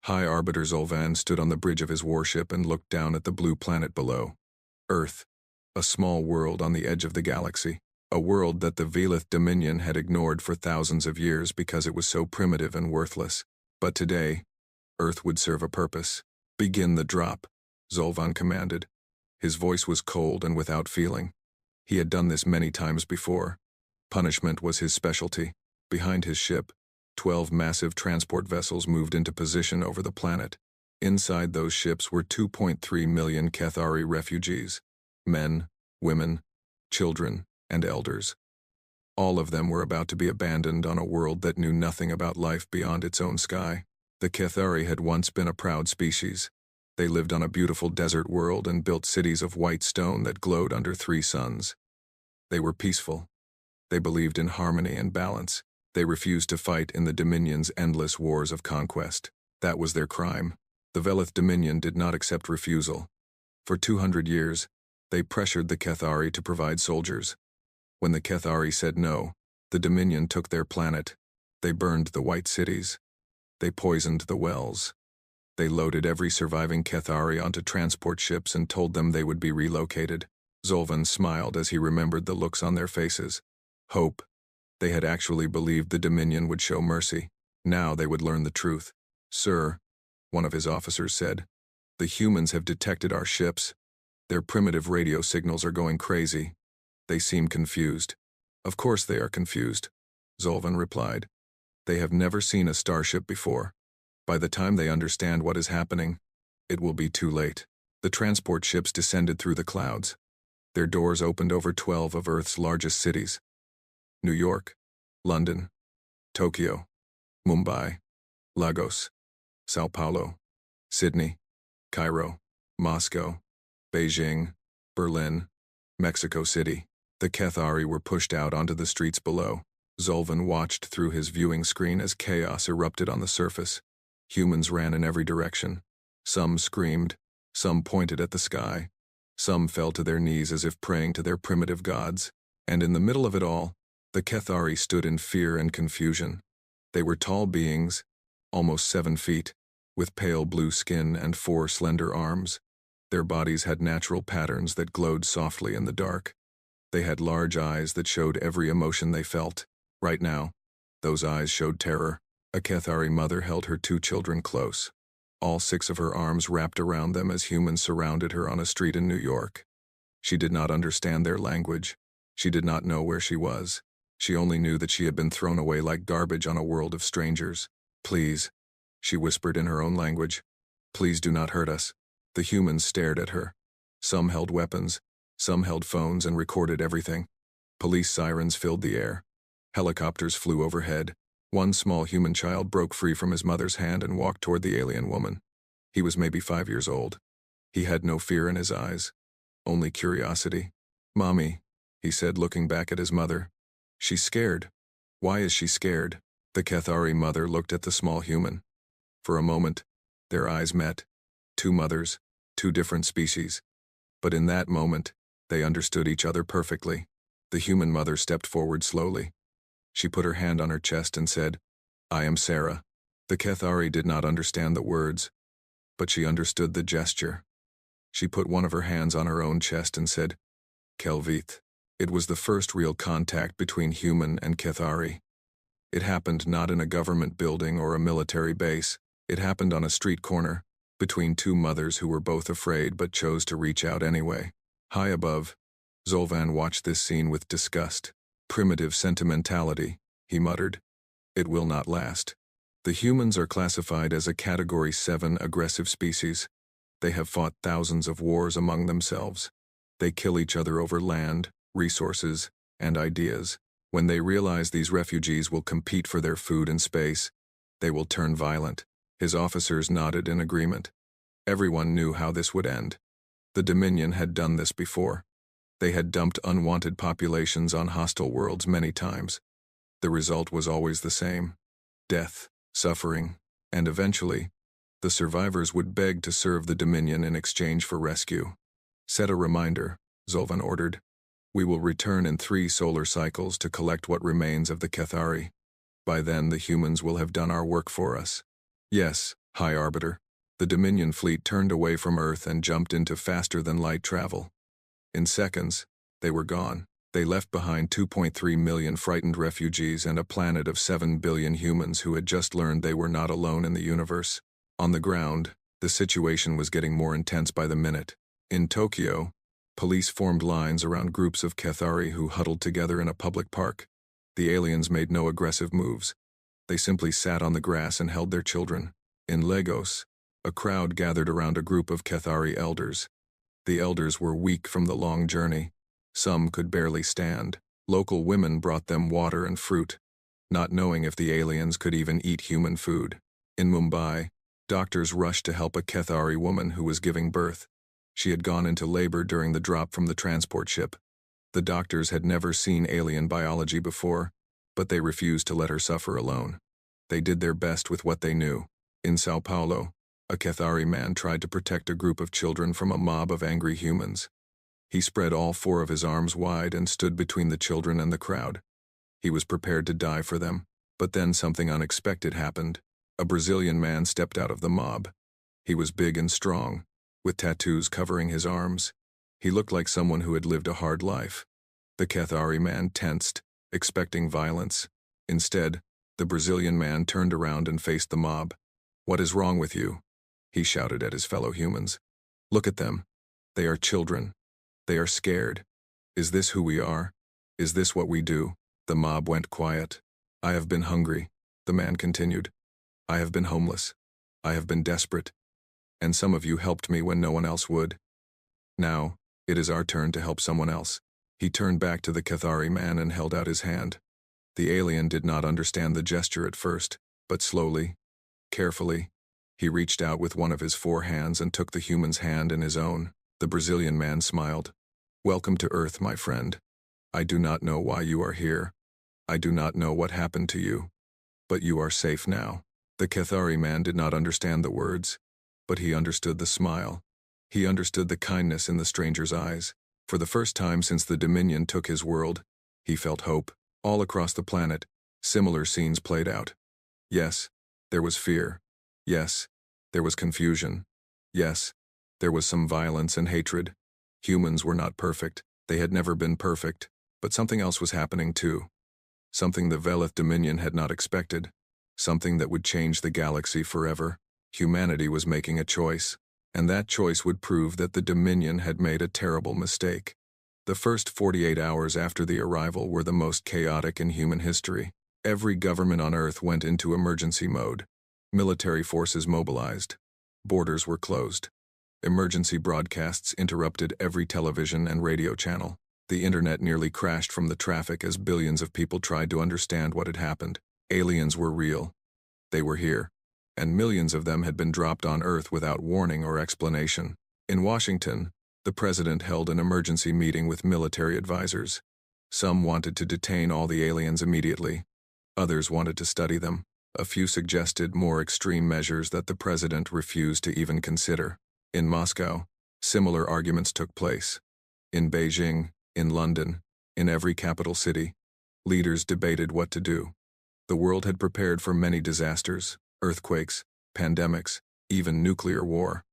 High Arbiter Zolvan stood on the bridge of his warship and looked down at the blue planet below. Earth, a small world on the edge of the galaxy. A world that the Velith Dominion had ignored for thousands of years because it was so primitive and worthless. But today, Earth would serve a purpose. "Begin the drop," Zolvan commanded. His voice was cold and without feeling. He had done this many times before. Punishment was his specialty. Behind his ship, 12 massive transport vessels moved into position over the planet. Inside those ships were 2.3 million Kethari refugees. Men, women, children, and elders. All of them were about to be abandoned on a world that knew nothing about life beyond its own sky. The Kethari had once been a proud species. They lived on a beautiful desert world and built cities of white stone that glowed under 3 suns. They were peaceful. They believed in harmony and balance. They refused to fight in the Dominion's endless wars of conquest. That was their crime. The Velith Dominion did not accept refusal. For 200 years, they pressured the Kethari to provide soldiers. When the Kethari said no, the Dominion took their planet. They burned the white cities. They poisoned the wells. They loaded every surviving Kethari onto transport ships and told them they would be relocated. Zolvan smiled as he remembered the looks on their faces. Hope. They had actually believed the Dominion would show mercy. Now they would learn the truth. "Sir," one of his officers said, "the humans have detected our ships. Their primitive radio signals are going crazy. They seem confused." "Of course they are confused," Zolvan replied. "They have never seen a starship before. By the time they understand what is happening, it will be too late." The transport ships descended through the clouds. Their doors opened over 12 of Earth's largest cities. New York, London, Tokyo, Mumbai, Lagos, Sao Paulo, Sydney, Cairo, Moscow, Beijing, Berlin, Mexico City. The Kethari were pushed out onto the streets below. Zolvan watched through his viewing screen as chaos erupted on the surface. Humans ran in every direction. Some screamed, some pointed at the sky, some fell to their knees as if praying to their primitive gods. And in the middle of it all, the Kethari stood in fear and confusion. They were tall beings, almost 7 feet, with pale blue skin and 4 slender arms. Their bodies had natural patterns that glowed softly in the dark. They had large eyes that showed every emotion they felt. Right now, those eyes showed terror. A Kethari mother held her 2 children close, all 6 of her arms wrapped around them as humans surrounded her on a street in New York. She did not understand their language. She did not know where she was. She only knew that she had been thrown away like garbage on a world of strangers. "Please," she whispered in her own language. "Please do not hurt us." The humans stared at her. Some held weapons, some held phones and recorded everything. Police sirens filled the air. Helicopters flew overhead. One small human child broke free from his mother's hand and walked toward the alien woman. He was maybe 5 years old. He had no fear in his eyes, only curiosity. "Mommy," he said, looking back at his mother. "She's scared. Why is she scared?" The Kethari mother looked at the small human. For a moment, their eyes met. 2 mothers, 2 different species. But in that moment, they understood each other perfectly. The human mother stepped forward slowly. She put her hand on her chest and said, "I am Sarah." The Kethari did not understand the words, but she understood the gesture. She put one of her hands on her own chest and said, "Kelvith." It was the first real contact between human and Kethari. It happened not in a government building or a military base. It happened on a street corner, between 2 mothers who were both afraid but chose to reach out anyway. High above, Zolvan watched this scene with disgust. "Primitive sentimentality," he muttered. "It will not last." The humans are classified as a Category 7 aggressive species. They have fought thousands of wars among themselves. They kill each other over land, resources, and ideas. When they realize these refugees will compete for their food and space, they will turn violent. His officers nodded in agreement. Everyone knew how this would end. The Dominion had done this before. They had dumped unwanted populations on hostile worlds many times. The result was always the same: death, suffering, and eventually, the survivors would beg to serve the Dominion in exchange for rescue. "Set a reminder," Zolvan ordered. "We will return in 3 solar cycles to collect what remains of the Kethari. By then, the humans will have done our work for us." "Yes," High Arbiter. The Dominion fleet turned away from Earth and jumped into faster-than-light travel. In seconds, they were gone. They left behind 2.3 million frightened refugees and a planet of 7 billion humans who had just learned they were not alone in the universe. On the ground, the situation was getting more intense by the minute. In Tokyo, police formed lines around groups of Cathari who huddled together in a public park. The aliens made no aggressive moves. They simply sat on the grass and held their children. In Lagos, a crowd gathered around a group of Cathari elders. The elders were weak from the long journey. Some could barely stand. Local women brought them water and fruit, not knowing if the aliens could even eat human food. In Mumbai, doctors rushed to help a Cathari woman who was giving birth. She had gone into labor during the drop from the transport ship. The doctors had never seen alien biology before, but they refused to let her suffer alone. They did their best with what they knew. In Sao Paulo, a Cathari man tried to protect a group of children from a mob of angry humans. He spread all 4 of his arms wide and stood between the children and the crowd. He was prepared to die for them, but then something unexpected happened. A Brazilian man stepped out of the mob. He was big and strong, with tattoos covering his arms. He looked like someone who had lived a hard life. The Cathari man tensed, expecting violence. Instead, the Brazilian man turned around and faced the mob. "What is wrong with you?" he shouted at his fellow humans. "Look at them. They are children. They are scared. Is this who we are? Is this what we do?" The mob went quiet. "I have been hungry," the man continued. "I have been homeless. I have been desperate. And some of you helped me when no one else would. Now, it is our turn to help someone else." He turned back to the Cathari man and held out his hand. The alien did not understand the gesture at first, but slowly, carefully, he reached out with one of his 4 hands and took the human's hand in his own. The Brazilian man smiled. "Welcome to Earth, my friend. I do not know why you are here. I do not know what happened to you. But you are safe now." The Cathari man did not understand the words, but he understood the smile. He understood the kindness in the stranger's eyes. For the first time since the Dominion took his world, he felt hope. All across the planet, similar scenes played out. Yes, there was fear. Yes, there was confusion. Yes, there was some violence and hatred. Humans were not perfect. They had never been perfect. But something else was happening too. Something the Velith Dominion had not expected. Something that would change the galaxy forever. Humanity was making a choice. And that choice would prove that the Dominion had made a terrible mistake. The first 48 hours after the arrival were the most chaotic in human history. Every government on Earth went into emergency mode. Military forces mobilized. Borders were closed. Emergency broadcasts interrupted every television and radio channel. The internet nearly crashed from the traffic as billions of people tried to understand what had happened. Aliens were real. They were here. And millions of them had been dropped on Earth without warning or explanation. In Washington, the president held an emergency meeting with military advisors. Some wanted to detain all the aliens immediately. Others wanted to study them. A few suggested more extreme measures that the president refused to even consider. In Moscow, similar arguments took place. In Beijing, in London, in every capital city, leaders debated what to do. The world had prepared for many disasters, earthquakes, pandemics, even nuclear war.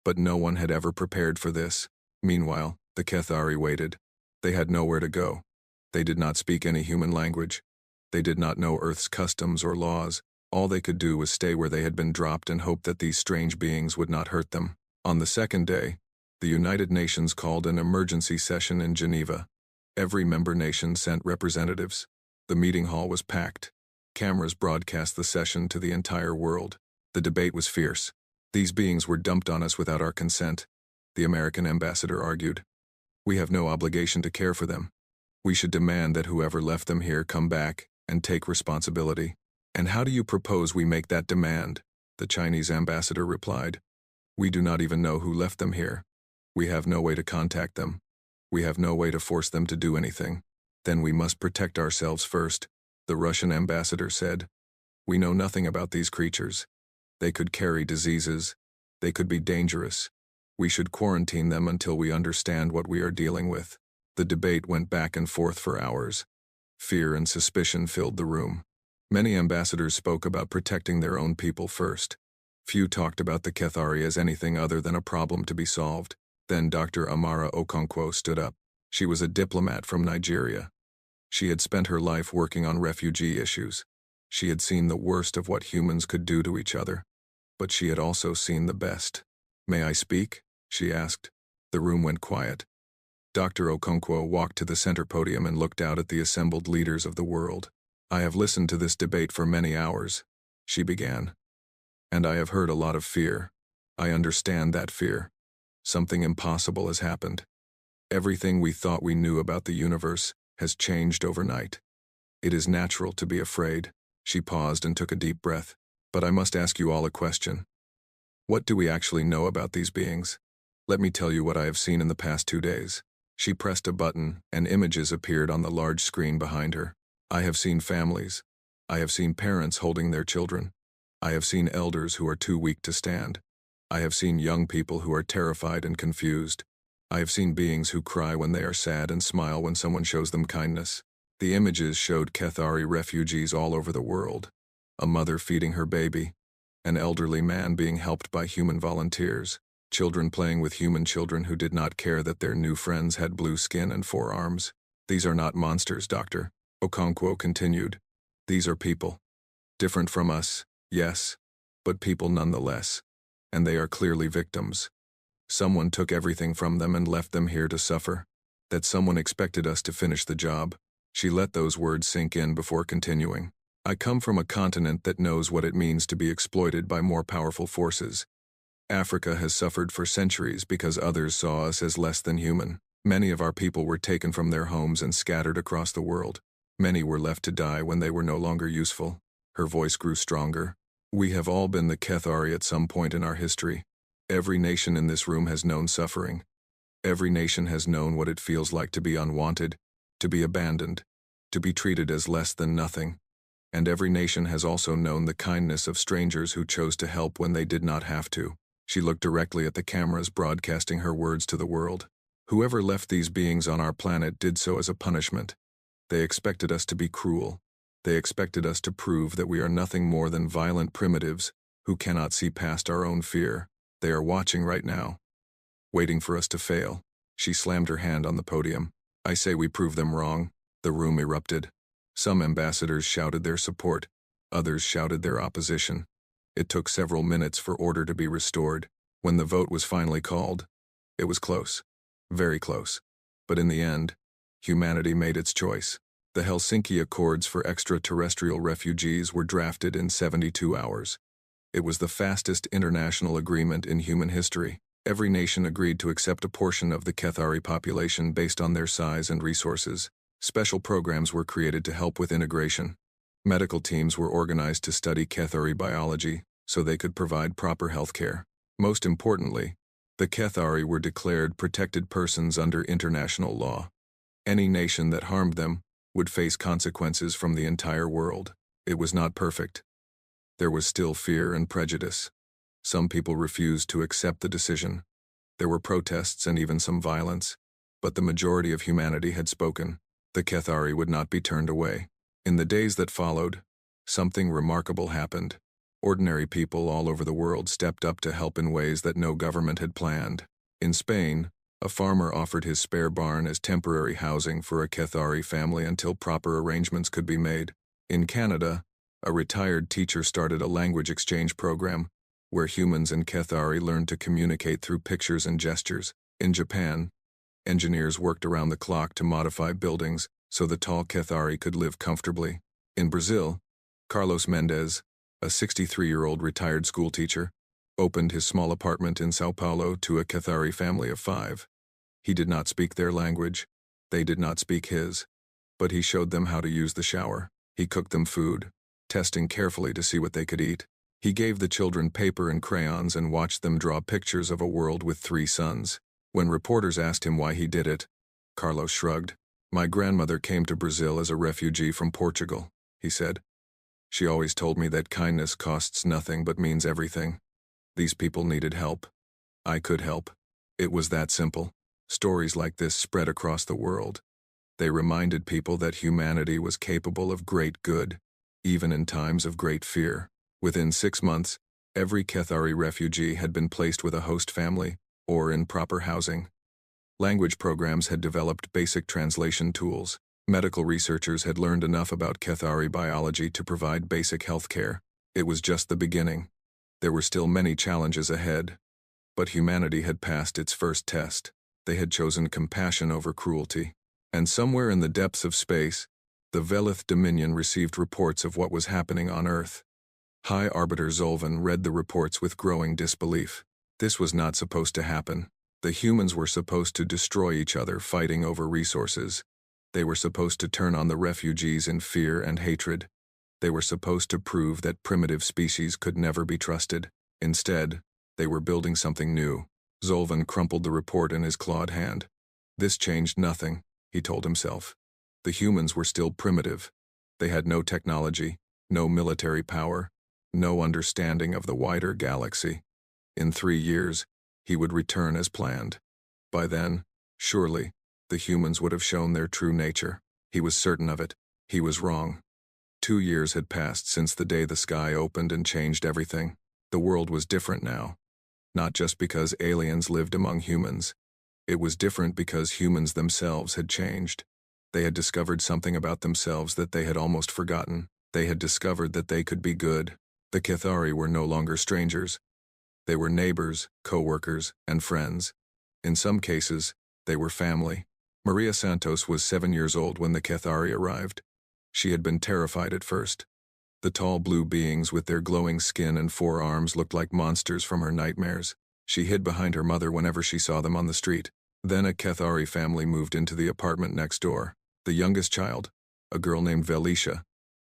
But no one had ever prepared for this. Meanwhile, the Cathari waited. They had nowhere to go. They did not speak any human language. They did not know Earth's customs or laws. All they could do was stay where they had been dropped and hope that these strange beings would not hurt them. On the second day, the United Nations called an emergency session in Geneva. Every member nation sent representatives. The meeting hall was packed. Cameras broadcast the session to the entire world. The debate was fierce. "These beings were dumped on us without our consent," the American ambassador argued. "We have no obligation to care for them. We should demand that whoever left them here come back and take responsibility." "And how do you propose we make that demand?" the Chinese ambassador replied. "We do not even know who left them here. We have no way to contact them. We have no way to force them to do anything. Then we must protect ourselves first," the Russian ambassador said. "We know nothing about these creatures. They could carry diseases. They could be dangerous. We should quarantine them until we understand what we are dealing with." The debate went back and forth for hours. Fear and suspicion filled the room. Many ambassadors spoke about protecting their own people first. Few talked about the Kethari as anything other than a problem to be solved. Then Dr. Amara Okonkwo stood up. She was a diplomat from Nigeria. She had spent her life working on refugee issues. She had seen the worst of what humans could do to each other. But she had also seen the best. "May I speak?" she asked. The room went quiet. Dr. Okonkwo walked to the center podium and looked out at the assembled leaders of the world. "I have listened to this debate for many hours," she began. "And I have heard a lot of fear. I understand that fear. Something impossible has happened. Everything we thought we knew about the universe has changed overnight. It is natural to be afraid." She paused and took a deep breath. "But I must ask you all a question. What do we actually know about these beings? Let me tell you what I have seen in the past 2 days." She pressed a button, and images appeared on the large screen behind her. "I have seen families. I have seen parents holding their children. I have seen elders who are too weak to stand. I have seen young people who are terrified and confused. I have seen beings who cry when they are sad and smile when someone shows them kindness." The images showed Kethari refugees all over the world. A mother feeding her baby. An elderly man being helped by human volunteers. Children playing with human children who did not care that their new friends had blue skin and 4 arms. "These are not monsters, Dr. Okonkwo continued. "These are people. Different from us, yes, but people nonetheless. And they are clearly victims. Someone took everything from them and left them here to suffer. That someone expected us to finish the job." She let those words sink in before continuing. "I come from a continent that knows what it means to be exploited by more powerful forces. Africa has suffered for centuries because others saw us as less than human. Many of our people were taken from their homes and scattered across the world. Many were left to die when they were no longer useful." Her voice grew stronger. "We have all been the Kethari at some point in our history. Every nation in this room has known suffering. Every nation has known what it feels like to be unwanted, to be abandoned, to be treated as less than nothing. And every nation has also known the kindness of strangers who chose to help when they did not have to." She looked directly at the cameras broadcasting her words to the world. "Whoever left these beings on our planet did so as a punishment. They expected us to be cruel. They expected us to prove that we are nothing more than violent primitives who cannot see past our own fear. They are watching right now, waiting for us to fail." She slammed her hand on the podium. "I say we prove them wrong." The room erupted. Some ambassadors shouted their support. Others shouted their opposition. It took several minutes for order to be restored. When the vote was finally called, it was close. Very close. But in the end, humanity made its choice. The Helsinki Accords for extraterrestrial refugees were drafted in 72 hours. It was the fastest international agreement in human history. Every nation agreed to accept a portion of the Kethari population based on their size and resources. Special programs were created to help with integration. Medical teams were organized to study Kethari biology so they could provide proper health care. Most importantly, the Kethari were declared protected persons under international law. Any nation that harmed them would face consequences from the entire world. It was not perfect. There was still fear and prejudice. Some people refused to accept the decision. There were protests and even some violence. But the majority of humanity had spoken. The Kethari would not be turned away. In the days that followed, something remarkable happened. Ordinary people all over the world stepped up to help in ways that no government had planned. In Spain, a farmer offered his spare barn as temporary housing for a Kethari family until proper arrangements could be made. In Canada, a retired teacher started a language exchange program where humans and Kethari learned to communicate through pictures and gestures. In Japan, engineers worked around the clock to modify buildings so the tall Kethari could live comfortably. In Brazil, Carlos Mendes, a 63-year-old retired schoolteacher, opened his small apartment in Sao Paulo to a Kethari family of 5. He did not speak their language. They did not speak his. But he showed them how to use the shower. He cooked them food, testing carefully to see what they could eat. He gave the children paper and crayons and watched them draw pictures of a world with 3 suns. When reporters asked him why he did it, Carlos shrugged. "My grandmother came to Brazil as a refugee from Portugal," he said. "She always told me that kindness costs nothing but means everything. These people needed help. I could help. It was that simple." Stories like this spread across the world. They reminded people that humanity was capable of great good, even in times of great fear. Within 6 months, Every Kethari refugee had been placed with a host family, or in proper housing. Language programs had developed basic translation tools. Medical researchers had learned enough about Kethari biology to provide basic health care. It was just the beginning. There were still many challenges ahead. But humanity had passed its first test. They had chosen compassion over cruelty. And somewhere in the depths of space, the Velith Dominion received reports of what was happening on Earth. High Arbiter Zolvan read the reports with growing disbelief. This was not supposed to happen. The humans were supposed to destroy each other, fighting over resources. They were supposed to turn on the refugees in fear and hatred. They were supposed to prove that primitive species could never be trusted. Instead, they were building something new. Zolvan crumpled the report in his clawed hand. This changed nothing, he told himself. The humans were still primitive. They had no technology, no military power, no understanding of the wider galaxy. In 3 years, he would return as planned. By then, surely, the humans would have shown their true nature. He was certain of it. He was wrong. 2 years had passed since the day the sky opened and changed everything. The world was different now. Not just because aliens lived among humans. It was different because humans themselves had changed. They had discovered something about themselves that they had almost forgotten. They had discovered that they could be good. The Kethari were no longer strangers. They were neighbors, co-workers, and friends. In some cases, they were family. Maria Santos was 7 years old when the Kethari arrived. She had been terrified at first. The tall blue beings with their glowing skin and 4 arms looked like monsters from her nightmares. She hid behind her mother whenever she saw them on the street. Then a Kethari family moved into the apartment next door. The youngest child, a girl named Velisha,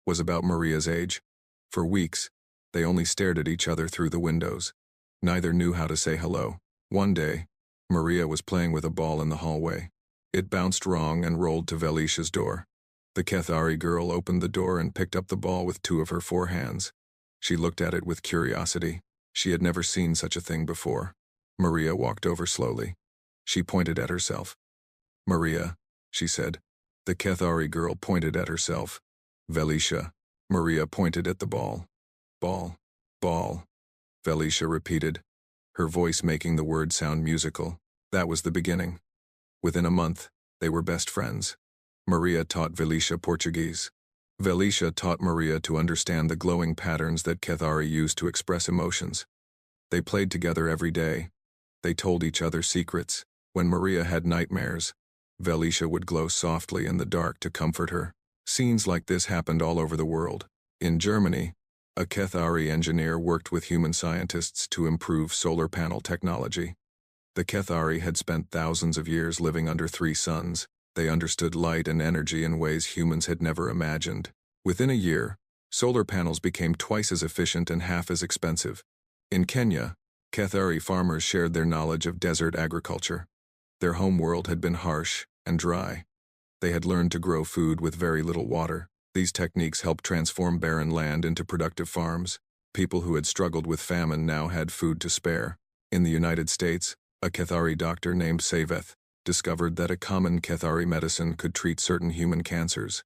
was about Maria's age. For weeks, they only stared at each other through the windows. Neither knew how to say hello. One day, Maria was playing with a ball in the hallway. It bounced wrong and rolled to Velisha's door. The Kethari girl opened the door and picked up the ball with 2 of her 4 hands. She looked at it with curiosity. She had never seen such a thing before. Maria walked over slowly. She pointed at herself. "Maria," she said. The Kethari girl pointed at herself. "Velisha." Maria pointed at the ball. "Ball. Ball." Velisha repeated, her voice making the word sound musical. That was the beginning. Within a month, they were best friends. Maria taught Velisha Portuguese. Velisha taught Maria to understand the glowing patterns that Kethari used to express emotions. They played together every day. They told each other secrets. When Maria had nightmares, Velisha would glow softly in the dark to comfort her. Scenes like this happened all over the world. In Germany, a Kethari engineer worked with human scientists to improve solar panel technology. The Kethari had spent thousands of years living under 3 suns. They understood light and energy in ways humans had never imagined. Within a year, solar panels became twice as efficient and half as expensive. In Kenya, Kethari farmers shared their knowledge of desert agriculture. Their homeworld had been harsh and dry. They had learned to grow food with very little water. These techniques helped transform barren land into productive farms. People who had struggled with famine now had food to spare. In the United States, a Kethari doctor named Saveth discovered that a common Kethari medicine could treat certain human cancers.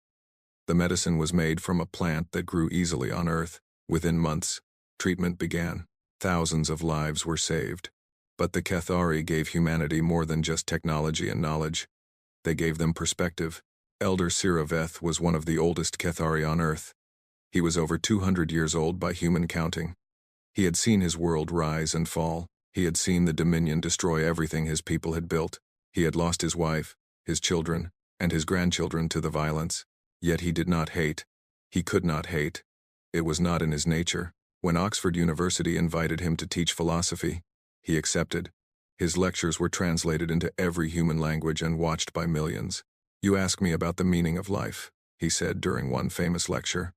The medicine was made from a plant that grew easily on Earth. Within months, treatment began. Thousands of lives were saved. But the Kethari gave humanity more than just technology and knowledge. They gave them perspective. Elder Siraveth was one of the oldest Kethari on Earth. He was over 200 years old by human counting. He had seen his world rise and fall. He had seen the Dominion destroy everything his people had built. He had lost his wife, his children, and his grandchildren to the violence. Yet he did not hate. He could not hate. It was not in his nature. When Oxford University invited him to teach philosophy, he accepted. His lectures were translated into every human language and watched by millions. "You ask me about the meaning of life," he said during one famous lecture.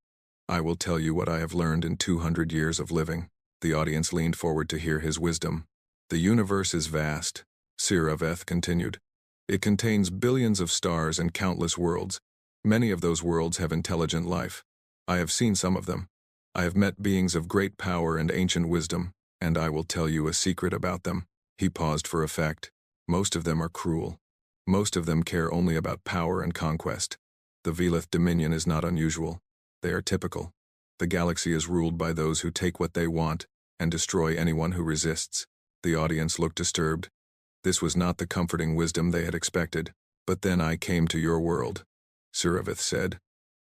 "I will tell you what I have learned in 200 years of living." The audience leaned forward to hear his wisdom. "The universe is vast," Siraveth continued. "It contains billions of stars and countless worlds. Many of those worlds have intelligent life. I have seen some of them. I have met beings of great power and ancient wisdom, and I will tell you a secret about them." He paused for effect. "Most of them are cruel. Most of them care only about power and conquest. The Velith Dominion is not unusual. They are typical. The galaxy is ruled by those who take what they want and destroy anyone who resists. The audience looked disturbed. This was not the comforting wisdom they had expected. But then I came to your world, Suravith said,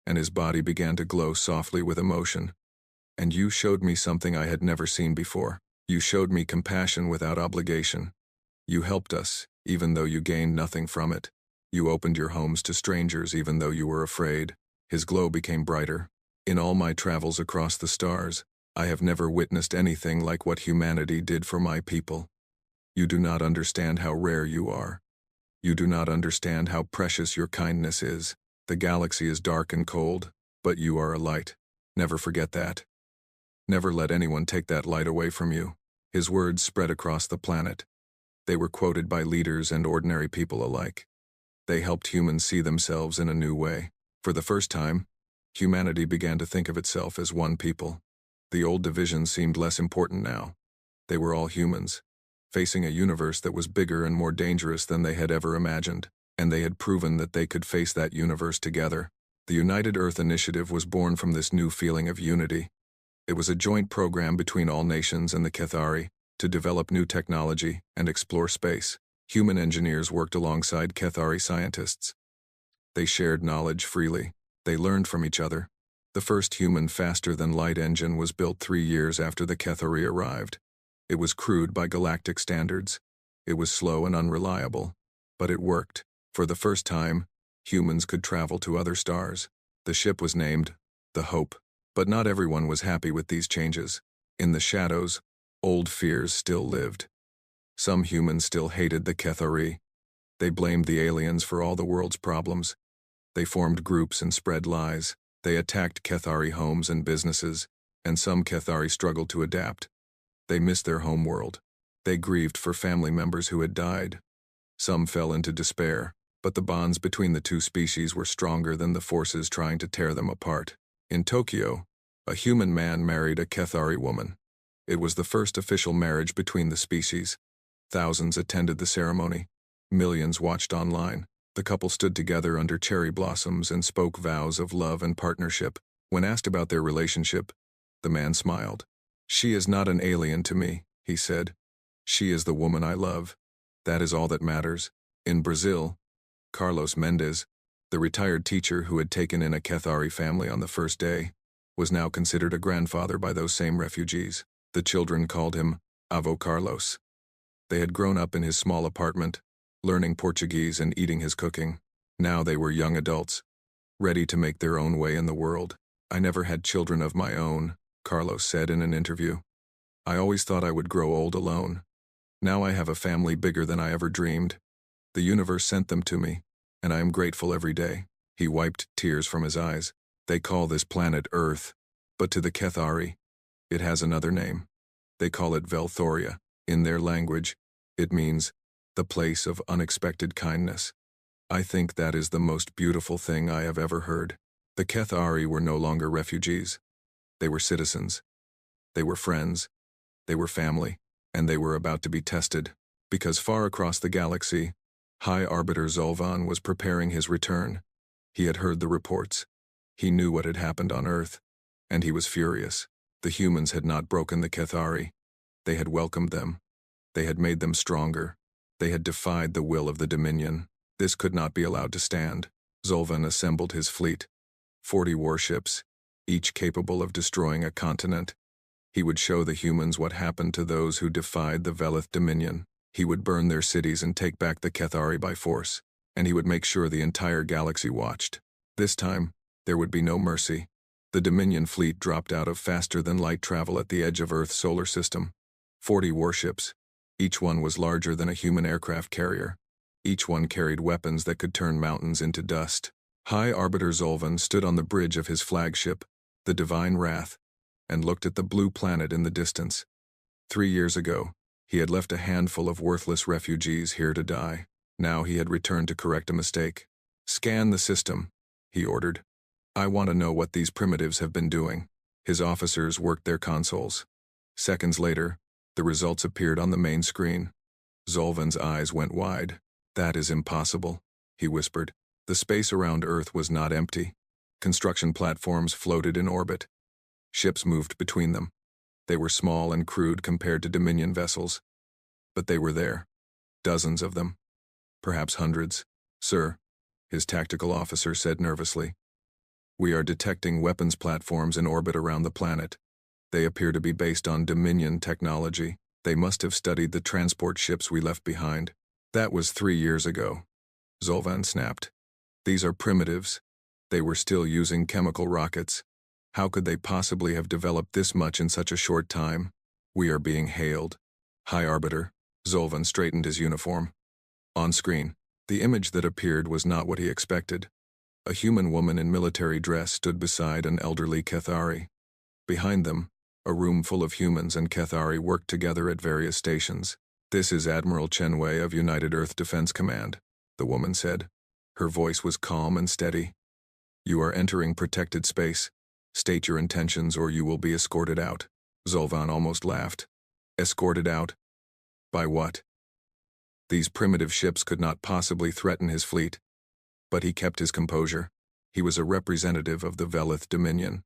and his body began to glow softly with emotion. And you showed me something I had never seen before. You showed me compassion without obligation. You helped us, even though you gained nothing from it. You opened your homes to strangers even though you were afraid. His glow became brighter. In all my travels across the stars, I have never witnessed anything like what humanity did for my people. You do not understand how rare you are. You do not understand how precious your kindness is. The galaxy is dark and cold, but you are a light. Never forget that. Never let anyone take that light away from you. His words spread across the planet. They were quoted by leaders and ordinary people alike. They helped humans see themselves in a new way. For the first time, humanity began to think of itself as one people. The old divisions seemed less important now. They were all humans, facing a universe that was bigger and more dangerous than they had ever imagined, and they had proven that they could face that universe together. The United Earth Initiative was born from this new feeling of unity. It was a joint program between all nations and the Cathari to develop new technology and explore space. Human engineers worked alongside Cathari scientists. They shared knowledge freely. They learned from each other. The first human faster-than-light engine was built 3 years after the Cathari arrived. It was crude by galactic standards. It was slow and unreliable, but it worked. For the first time, humans could travel to other stars. The ship was named the Hope. But not everyone was happy with these changes. In the shadows, old fears still lived. Some humans still hated the Cathari. They blamed the aliens for all the world's problems. They formed groups and spread lies. They attacked Cathari homes and businesses, and some Cathari struggled to adapt. They missed their home world. They grieved for family members who had died. Some fell into despair, but the bonds between the two species were stronger than the forces trying to tear them apart. In Tokyo, a human man married a Cathari woman. It was the first official marriage between the species. Thousands attended the ceremony. Millions watched online. The couple stood together under cherry blossoms and spoke vows of love and partnership. When asked about their relationship, the man smiled. "She is not an alien to me," he said. "She is the woman I love. That is all that matters." In Brazil, Carlos Mendes, the retired teacher who had taken in a Cathari family on the first day, was now considered a grandfather by those same refugees. The children called him Avô Carlos. They had grown up in his small apartment, learning Portuguese and eating his cooking. Now they were young adults, ready to make their own way in the world. "I never had children of my own," Carlos said in an interview. "I always thought I would grow old alone. Now I have a family bigger than I ever dreamed. The universe sent them to me, and I am grateful every day." He wiped tears from his eyes. "They call this planet Earth, but to the Cathari, it has another name. They call it Velthoria. In their language, it means the place of unexpected kindness. I think that is the most beautiful thing I have ever heard." The Cathari were no longer refugees. They were citizens. They were friends. They were family. And they were about to be tested, because far across the galaxy, High Arbiter Zolvan was preparing his return. He had heard the reports. He knew what had happened on Earth, and he was furious. The humans had not broken the Cathari. They had welcomed them. They had made them stronger. They had defied the will of the Dominion. This could not be allowed to stand. Zolvan assembled his fleet, 40 warships, each capable of destroying a continent. He would show the humans what happened to those who defied the Velith Dominion. He would burn their cities and take back the Cathari by force, and he would make sure the entire galaxy watched. This time, there would be no mercy. The Dominion fleet dropped out of faster-than-light travel at the edge of Earth's solar system. 40 warships. Each one was larger than a human aircraft carrier. Each one carried weapons that could turn mountains into dust. High Arbiter Zolvan stood on the bridge of his flagship, the Divine Wrath, and looked at the blue planet in the distance. 3 years ago, he had left a handful of worthless refugees here to die. Now he had returned to correct a mistake. "Scan the system," he ordered. "I want to know what these primitives have been doing." His officers worked their consoles. Seconds later, the results appeared on the main screen. Zolvan's eyes went wide. "That is impossible," he whispered. The space around Earth was not empty. Construction platforms floated in orbit. Ships moved between them. They were small and crude compared to Dominion vessels. But they were there. Dozens of them. Perhaps hundreds. "Sir," his tactical officer said nervously, "we are detecting weapons platforms in orbit around the planet. They appear to be based on Dominion technology. They must have studied the transport ships we left behind." "That was 3 years ago," Zolvan snapped. "These are primitives. They were still using chemical rockets. How could they possibly have developed this much in such a short time? We are being hailed." "High Arbiter." Zolvan straightened his uniform. On screen, the image that appeared was not what he expected. A human woman in military dress stood beside an elderly Cathari. Behind them, a room full of humans and Cathari worked together at various stations. "This is Admiral Chenwei of United Earth Defense Command," the woman said. Her voice was calm and steady. "You are entering protected space. State your intentions or you will be escorted out." Zolvan almost laughed. Escorted out? By what? These primitive ships could not possibly threaten his fleet. But he kept his composure. He was a representative of the Velith Dominion.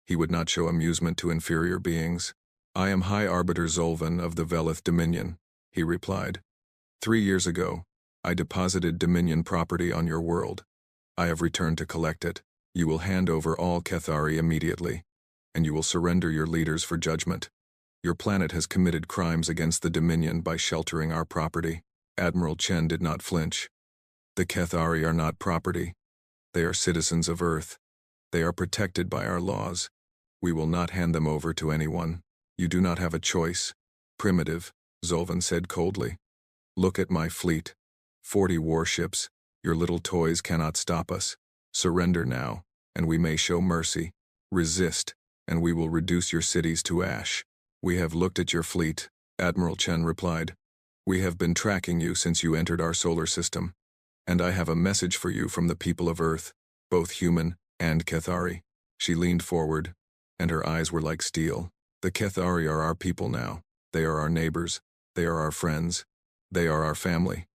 He would not show amusement to inferior beings. "I am High Arbiter Zolvan of the Velith Dominion," he replied. 3 years ago, I deposited Dominion property on your world. I have returned to collect it. You will hand over all Cathari immediately, and you will surrender your leaders for judgment. Your planet has committed crimes against the Dominion by sheltering our property." Admiral Chen did not flinch. "The Cathari are not property. They are citizens of Earth. They are protected by our laws. We will not hand them over to anyone. You do not have a choice." "Primitive," Zolvan said coldly. "Look at my fleet. 40 warships. Your little toys cannot stop us. Surrender now, and we may show mercy. Resist, and we will reduce your cities to ash." "We have looked at your fleet," Admiral Chen replied. "We have been tracking you since you entered our solar system. And I have a message for you from the people of Earth, both human and Cathari." She leaned forward, and her eyes were like steel. "The Cathari are our people now. They are our neighbors. They are our friends. They are our family.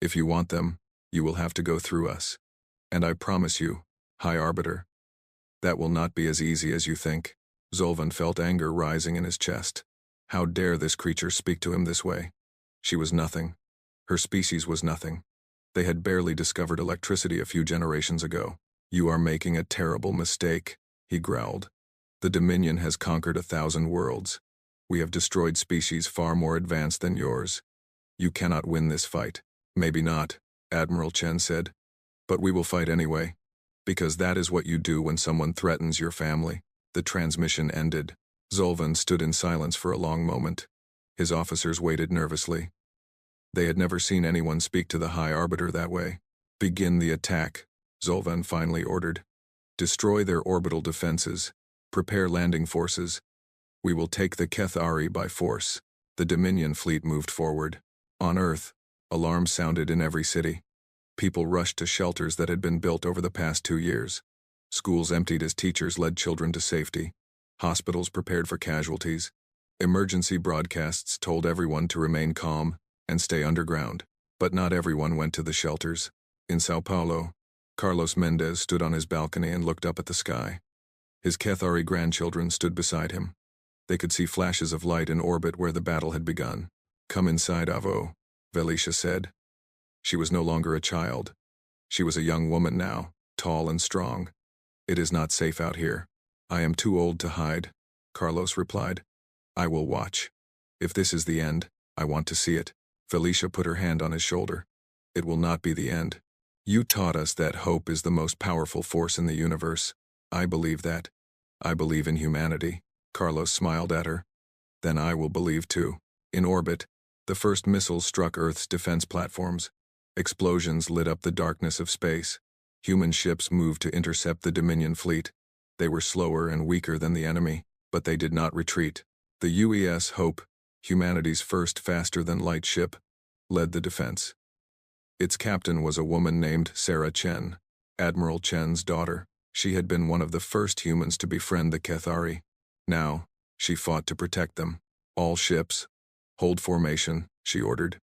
If you want them, you will have to go through us. And I promise you, High Arbiter, that will not be as easy as you think." Zolvan felt anger rising in his chest. How dare this creature speak to him this way? She was nothing. Her species was nothing. They had barely discovered electricity a few generations ago. "You are making a terrible mistake," he growled. "The Dominion has conquered 1,000 worlds. We have destroyed species far more advanced than yours. You cannot win this fight." "Maybe not," Admiral Chen said. "But we will fight anyway. Because that is what you do when someone threatens your family." The transmission ended. Zolvan stood in silence for a long moment. His officers waited nervously. They had never seen anyone speak to the High Arbiter that way. "Begin the attack," Zolvan finally ordered. "Destroy their orbital defenses. Prepare landing forces. We will take the Cathari by force." The Dominion fleet moved forward. On Earth, alarms sounded in every city. People rushed to shelters that had been built over the past 2 years. Schools emptied as teachers led children to safety. Hospitals prepared for casualties. Emergency broadcasts told everyone to remain calm and stay underground. But not everyone went to the shelters. In Sao Paulo, Carlos Mendez stood on his balcony and looked up at the sky. His Cathari grandchildren stood beside him. They could see flashes of light in orbit where the battle had begun. "Come inside, Avo," Velisha said. She was no longer a child. She was a young woman now, tall and strong. "It is not safe out here. I am too old to hide," Carlos replied. "I will watch. If this is the end, I want to see it." Felicia put her hand on his shoulder. "It will not be the end. You taught us that hope is the most powerful force in the universe. I believe that. I believe in humanity." Carlos smiled at her. "Then I will believe too." In orbit, the first missiles struck Earth's defense platforms. Explosions lit up the darkness of space. Human ships moved to intercept the Dominion fleet. They were slower and weaker than the enemy, but they did not retreat. The UES Hope, humanity's first faster-than-light ship, led the defense. Its captain was a woman named Sarah Chen, Admiral Chen's daughter. She had been one of the first humans to befriend the Cathari. Now, she fought to protect them. "All ships, hold formation," she ordered.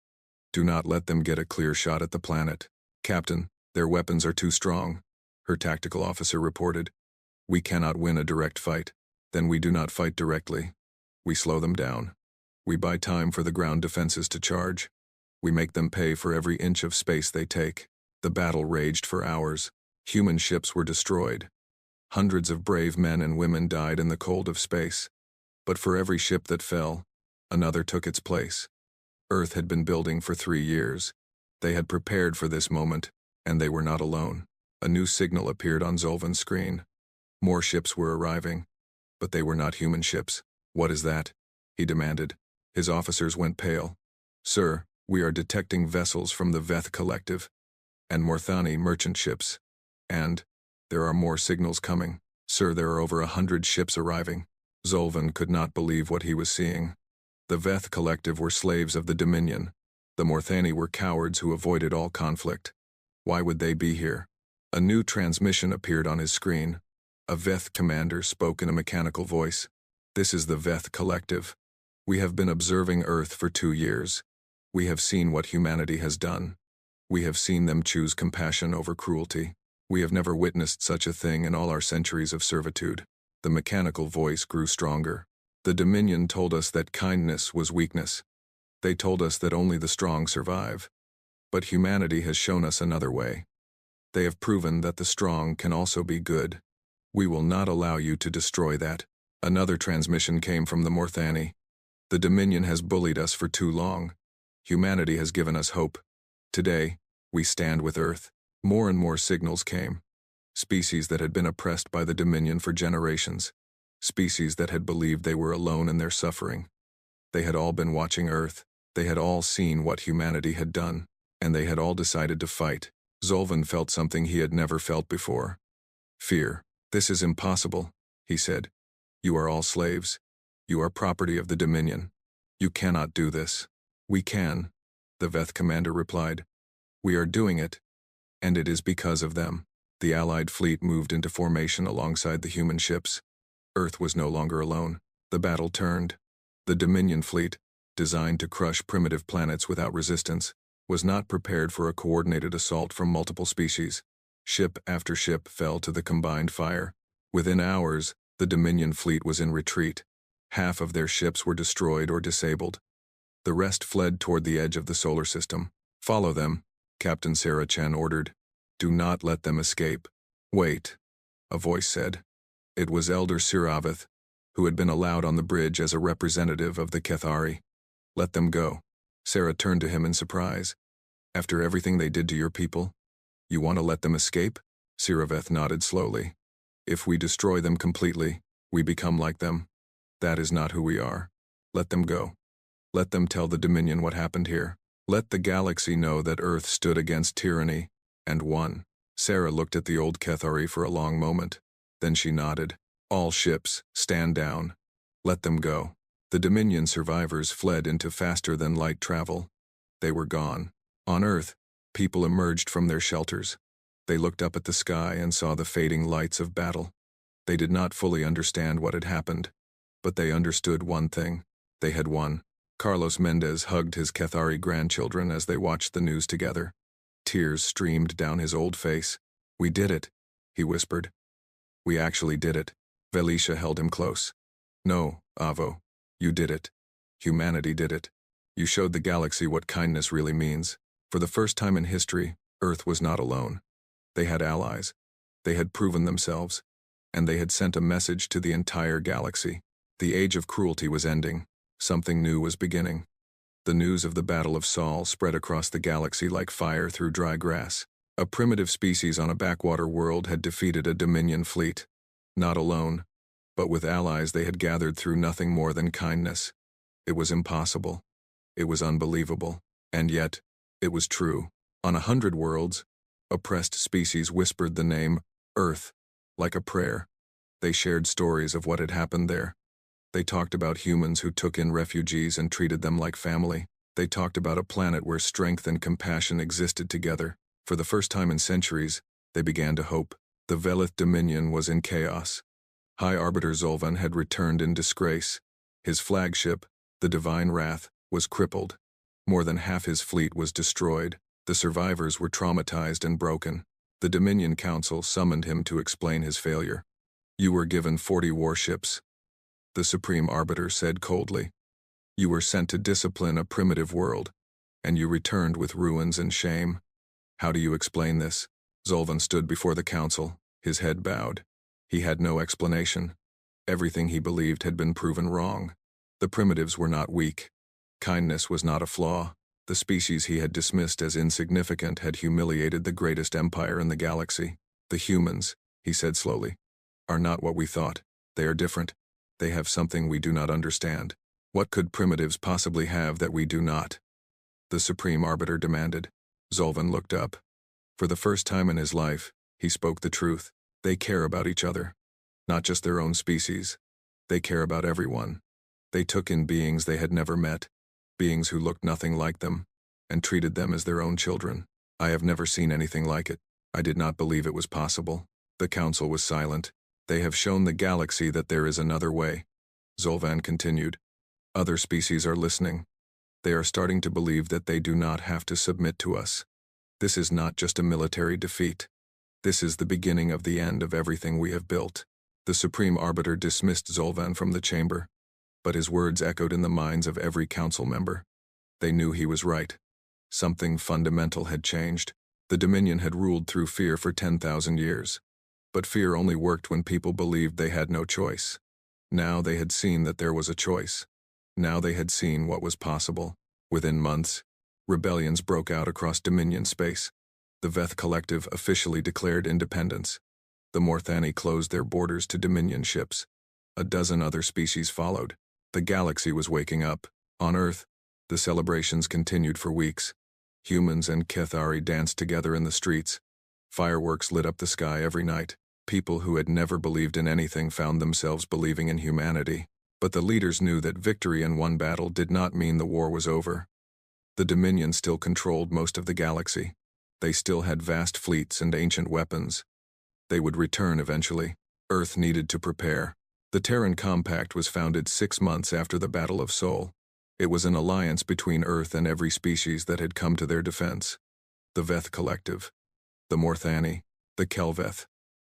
"Do not let them get a clear shot at the planet." "Captain, their weapons are too strong," her tactical officer reported. "We cannot win a direct fight. Then we do not fight directly. We slow them down. We buy time for the ground defenses to charge. We make them pay for every inch of space they take. The battle raged for hours. Human ships were destroyed. Hundreds of brave men and women died in the cold of space. But for every ship that fell, another took its place. Earth had been building for 3 years. They had prepared for this moment, and they were not alone. A new signal appeared on Zolvan's screen. More ships were arriving, but they were not human ships. "What is that?" he demanded. His officers went pale. "Sir, we are detecting vessels from the Veth Collective and Morthani merchant ships. And there are more signals coming. Sir, there are over 100 ships arriving." Zolvan could not believe what he was seeing. The Veth Collective were slaves of the Dominion. The Morthani were cowards who avoided all conflict. Why would they be here? A new transmission appeared on his screen. A Veth commander spoke in a mechanical voice. "This is the Veth Collective. We have been observing Earth for 2 years. We have seen what humanity has done. We have seen them choose compassion over cruelty. We have never witnessed such a thing in all our centuries of servitude." The mechanical voice grew stronger. "The Dominion told us that kindness was weakness. They told us that only the strong survive. But humanity has shown us another way. They have proven that the strong can also be good. We will not allow you to destroy that." Another transmission came from the Morthani. "The Dominion has bullied us for too long. Humanity has given us hope. Today, we stand with Earth." More and more signals came. Species that had been oppressed by the Dominion for generations. Species that had believed they were alone in their suffering. They had all been watching Earth. They had all seen what humanity had done. And they had all decided to fight. Zolvan felt something he had never felt before. Fear. "This is impossible," he said. "You are all slaves. You are property of the Dominion. You cannot do this." "We can," the Veth commander replied. "We are doing it. And it is because of them." The Allied fleet moved into formation alongside the human ships. Earth was no longer alone. The battle turned. The Dominion fleet, designed to crush primitive planets without resistance, was not prepared for a coordinated assault from multiple species. Ship after ship fell to the combined fire. Within hours, the Dominion fleet was in retreat. Half of their ships were destroyed or disabled. The rest fled toward the edge of the solar system. "Follow them," Captain Sarah Chen ordered. "Do not let them escape." "Wait," a voice said. It was Elder Siraveth, who had been allowed on the bridge as a representative of the Kethari. "Let them go." Sarah turned to him in surprise. "After everything they did to your people, you want to let them escape?" Siraveth nodded slowly. "If we destroy them completely, we become like them. That is not who we are. Let them go. Let them tell the Dominion what happened here. Let the galaxy know that Earth stood against tyranny and won." Sarah looked at the old Kethari for a long moment. Then she nodded. "All ships, stand down. Let them go." The Dominion survivors fled into faster-than-light travel. They were gone. On Earth, people emerged from their shelters. They looked up at the sky and saw the fading lights of battle. They did not fully understand what had happened, but they understood one thing. They had won. Carlos Mendez hugged his Kethari grandchildren as they watched the news together. Tears streamed down his old face. "We did it," he whispered. "We actually did it." Velicia held him close. "No, Avo. You did it. Humanity did it. You showed the galaxy what kindness really means. For the first time in history, Earth was not alone. They had allies. They had proven themselves. And they had sent a message to the entire galaxy. The age of cruelty was ending. Something new was beginning. The news of the Battle of Sol spread across the galaxy like fire through dry grass. A primitive species on a backwater world had defeated a Dominion fleet. Not alone, but with allies they had gathered through nothing more than kindness. It was impossible. It was unbelievable. And yet, it was true. On 100 worlds, oppressed species whispered the name Earth, like a prayer. They shared stories of what had happened there. They talked about humans who took in refugees and treated them like family. They talked about a planet where strength and compassion existed together. For the first time in centuries, they began to hope. The Velith Dominion was in chaos. High Arbiter Zolvan had returned in disgrace. His flagship, the Divine Wrath, was crippled. More than half his fleet was destroyed. The survivors were traumatized and broken. The Dominion Council summoned him to explain his failure. "You were given 40 warships. the Supreme Arbiter said coldly. "You were sent to discipline a primitive world, and you returned with ruins and shame. How do you explain this?" Zolvan stood before the council, his head bowed. He had no explanation. Everything he believed had been proven wrong. The primitives were not weak. Kindness was not a flaw. The species he had dismissed as insignificant had humiliated the greatest empire in the galaxy. "The humans," he said slowly, "are not what we thought. They are different. They have something we do not understand. What could primitives possibly have that we do not?" the Supreme Arbiter demanded. Zolvan looked up. For the first time in his life, he spoke the truth. They care about each other. Not just their own species. They care about everyone. They took in beings they had never met, beings who looked nothing like them, and treated them as their own children. "I have never seen anything like it. I did not believe it was possible." The council was silent. "They have shown the galaxy that there is another way," Zolvan continued. "Other species are listening. They are starting to believe that they do not have to submit to us. This is not just a military defeat. This is the beginning of the end of everything we have built." The Supreme Arbiter dismissed Zolvan from the chamber, but his words echoed in the minds of every council member. They knew he was right. Something fundamental had changed. The Dominion had ruled through fear for 10,000 years. But fear only worked when people believed they had no choice. Now they had seen that there was a choice. Now they had seen what was possible. Within months, rebellions broke out across Dominion space. The Veth Collective officially declared independence. The Morthani closed their borders to Dominion ships. A dozen other species followed. The galaxy was waking up. On Earth, the celebrations continued for weeks. Humans and Kethari danced together in the streets. Fireworks lit up the sky every night. People who had never believed in anything found themselves believing in humanity. But the leaders knew that victory in one battle did not mean the war was over. The Dominion still controlled most of the galaxy. They still had vast fleets and ancient weapons. They would return eventually. Earth needed to prepare. The Terran Compact was founded 6 months after the Battle of Sol. It was an alliance between Earth and every species that had come to their defense. The Veth Collective, the Morthani, the Kelveth,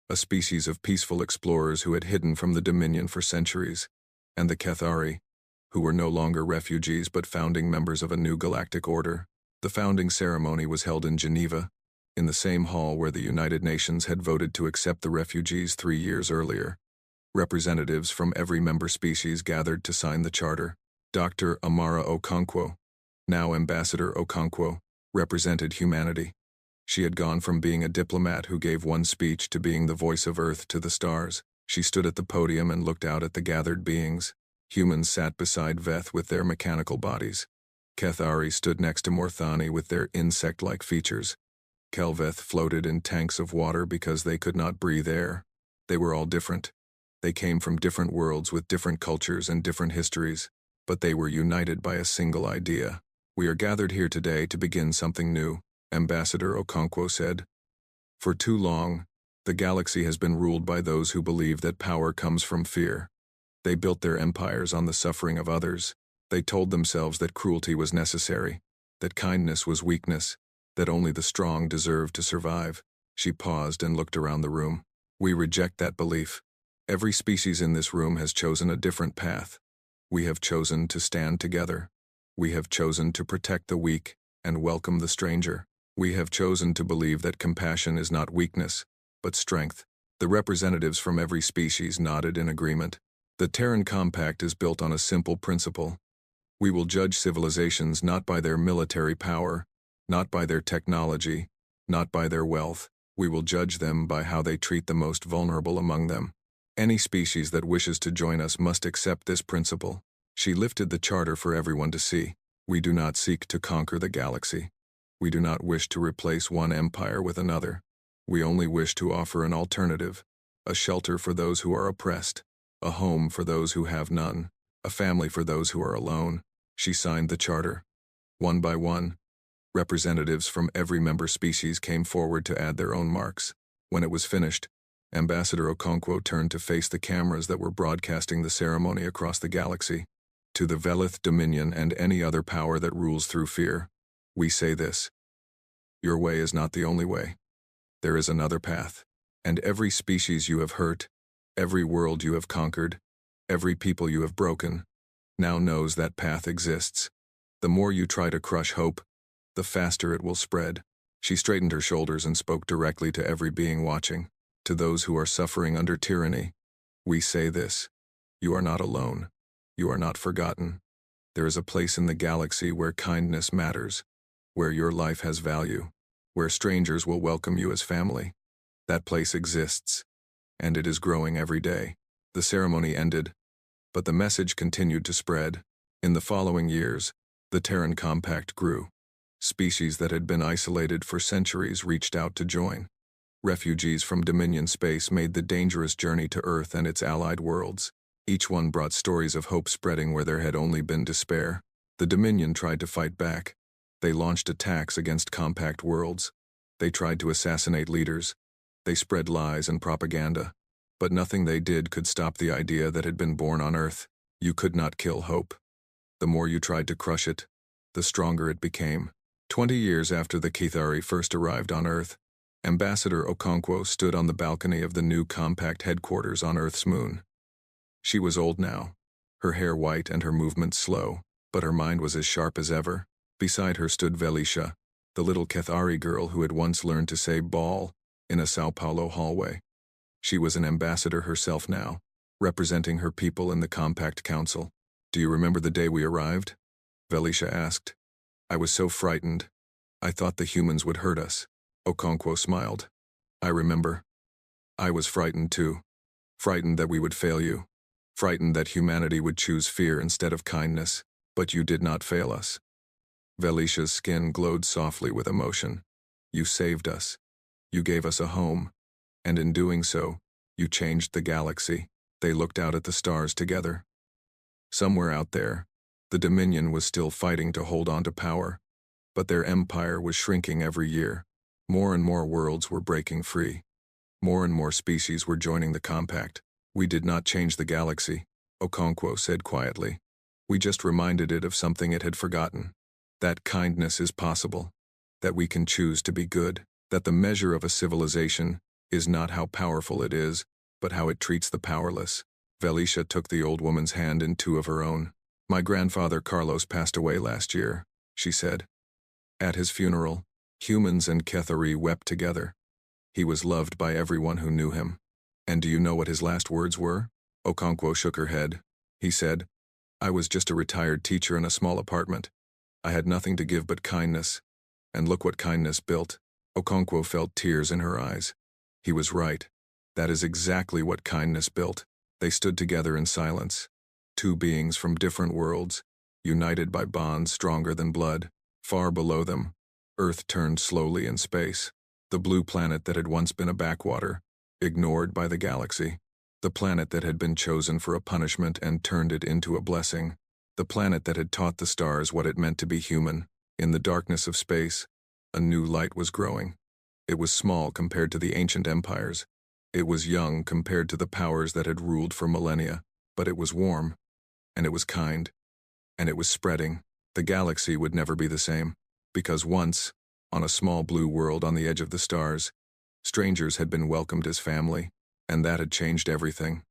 a species of peaceful explorers who had hidden from the Dominion for centuries, and the Kethari, who were no longer refugees but founding members of a new galactic order. The founding ceremony was held in Geneva, in the same hall where the United Nations had voted to accept the refugees 3 years earlier. Representatives from every member species gathered to sign the charter. Dr. Amara Okonkwo, now Ambassador Okonkwo, represented humanity. She had gone from being a diplomat who gave one speech to being the voice of Earth to the stars. She stood at the podium and looked out at the gathered beings. Humans sat beside Veth with their mechanical bodies. Kethari stood next to Morthani with their insect-like features. Kelveth floated in tanks of water because they could not breathe air. They were all different. They came from different worlds with different cultures and different histories, but they were united by a single idea. "We are gathered here today to begin something new," Ambassador Okonkwo said. "For too long, the galaxy has been ruled by those who believe that power comes from fear. They built their empires on the suffering of others. They told themselves that cruelty was necessary, that kindness was weakness, that only the strong deserved to survive." She paused and looked around the room. "We reject that belief. Every species in this room has chosen a different path. We have chosen to stand together. We have chosen to protect the weak and welcome the stranger. We have chosen to believe that compassion is not weakness, but strength." The representatives from every species nodded in agreement. The Terran Compact is built on a simple principle. We will judge civilizations not by their military power, not by their technology, not by their wealth. We will judge them by how they treat the most vulnerable among them. Any species that wishes to join us must accept this principle. She lifted the charter for everyone to see. We do not seek to conquer the galaxy. We do not wish to replace one empire with another. We only wish to offer an alternative, a shelter for those who are oppressed, a home for those who have none, a family for those who are alone. She signed the charter. One by one, representatives from every member species came forward to add their own marks. When it was finished, Ambassador Okonkwo turned to face the cameras that were broadcasting the ceremony across the galaxy. "To the Velith Dominion and any other power that rules through fear, we say this: your way is not the only way. There is another path. And every species you have hurt, every world you have conquered, Every people you have broken now knows that path exists. The more you try to crush hope, the faster it will spread. She straightened her shoulders and spoke directly to every being watching. To those who are suffering under tyranny, we say this: you are not alone. You are not forgotten. There is a place in the galaxy where kindness matters, where your life has value, where strangers will welcome you as family. That place exists, and it is growing every day. The ceremony ended, but the message continued to spread. In the following years, the Terran Compact grew. Species that had been isolated for centuries reached out to join. Refugees from Dominion space made the dangerous journey to Earth and its allied worlds. Each one brought stories of hope spreading where there had only been despair. The Dominion tried to fight back. They launched attacks against compact worlds. They tried to assassinate leaders. They spread lies and propaganda. But nothing they did could stop the idea that had been born on Earth. You could not kill hope. The more you tried to crush it, the stronger it became. 20 years after the Kithari first arrived on Earth, Ambassador Okonkwo stood on the balcony of the new compact headquarters on Earth's moon. She was old now, her hair white and her movements slow, but her mind was as sharp as ever. Beside her stood Velisha, the little Kithari girl who had once learned to say ball in a Sao Paulo hallway. She was an ambassador herself now, representing her people in the Compact Council. "Do you remember the day we arrived?" Velisha asked. "I was so frightened. I thought the humans would hurt us." Okonkwo smiled. "I remember. I was frightened too. Frightened that we would fail you. Frightened that humanity would choose fear instead of kindness. But you did not fail us." Velisha's skin glowed softly with emotion. "You saved us. You gave us a home. And in doing so, you changed the galaxy." They looked out at the stars together. Somewhere out there, the Dominion was still fighting to hold on to power, but their empire was shrinking every year. More and more worlds were breaking free. More and more species were joining the Compact. "We did not change the galaxy," Okonkwo said quietly. "We just reminded it of something it had forgotten. That kindness is possible. That we can choose to be good. That the measure of a civilization is not how powerful it is, but how it treats the powerless." Velisha took the old woman's hand in two of her own. "My grandfather Carlos passed away last year," she said. "At his funeral, humans and Kethari wept together. He was loved by everyone who knew him. And do you know what his last words were?" Okonkwo shook her head. He said, "I was just a retired teacher in a small apartment. I had nothing to give but kindness. And look what kindness built." Okonkwo felt tears in her eyes. He was right. That is exactly what kindness built. They stood together in silence. Two beings from different worlds, united by bonds stronger than blood. Far below them, Earth turned slowly in space. The blue planet that had once been a backwater, ignored by the galaxy. The planet that had been chosen for a punishment and turned it into a blessing. The planet that had taught the stars what it meant to be human. In the darkness of space, a new light was growing. It was small compared to the ancient empires. It was young compared to the powers that had ruled for millennia. But it was warm, and it was kind, and it was spreading. The galaxy would never be the same, because once, on a small blue world on the edge of the stars, strangers had been welcomed as family, and that had changed everything.